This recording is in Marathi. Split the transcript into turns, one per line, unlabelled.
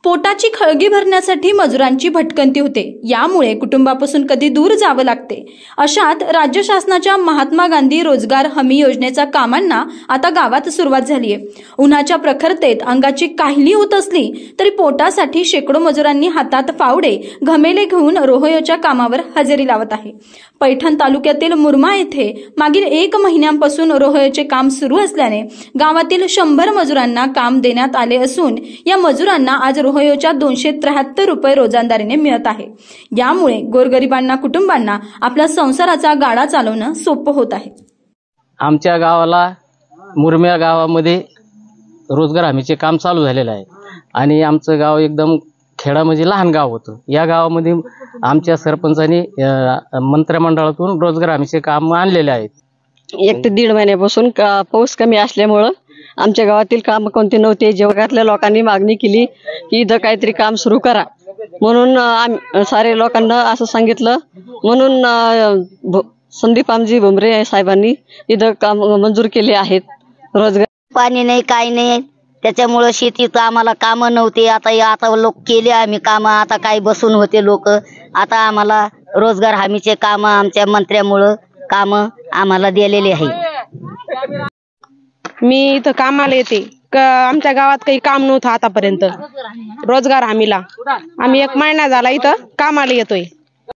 पोटाची खळगी भरण्यासाठी मजुरांची भटकंती होते। यामुळे कुटुंबापासून कधी दूर जावं लागते। अशात राज्य शासनाच्या महात्मा गांधी रोजगार हमी योजनेच्या कामांना आता गावात सुरुवात झाली आहे। उन्हाच्या प्रखरतेत अंगाची काहिली होत असली तरी पोटासाठी शेकडो मजुरांनी हातात फावडे घमेले घेऊन रोहयोच्या कामावर हजेरी लावत आहे। पैठण तालुक्यातील मुरमा येथे मागील 1 महिन्यांपासून रोहयोचे काम सुरू असल्याने गावातील 100 मजुरांना काम देण्यात आले असून या मजुरांना आज रोहयोच्या 273 रुपये रोजंदारीने मिळत आहे। यामुळे गोरगरिबांना कुटुंबांना आपल्या संसाराचा गाडा चालवणं सोपं होत आहे।
आमच्या गावाला मुरम्या गावामध्ये रोजगार हमीचे काम चालू झालेलं आहे आणि आमचं गाव एकदम खेडा म्हणजे लहान गाव होतं। या गावामध्ये आमच्या सरपंचांनी मंत्रिमंडळातून रोजगार हमीचे काम आणलेले आहेत।
1 ते 1.5 महिन्यापासून पाऊस कमी असल्यामुळे आमच्या गावातील काम कोणते नव्हते। जगातल्या लोकांनी मागणी केली की इथं काहीतरी काम सुरू करा, म्हणून सारे लोकांना असं सांगितलं। म्हणून संदीप आमजी भुमरे साहेबांनी इथं काम मंजूर केले आहेत। रोजगार
पाणी नाही, काही नाही, त्याच्यामुळे शेतीत आम्हाला कामं नव्हते। आता लोक केले आम्ही कामं, आता काही बसून होते लोक। आता आम्हाला रोजगार हमीचे काम आमच्या मंत्र्यामुळे काम आम्हाला दिलेले आहे।
मी इथं कामाला येते। आमच्या गावात काही काम नव्हतं आतापर्यंत रोजगार हमीला। आम्ही 1 महिना झाला इथं कामाला येतोय।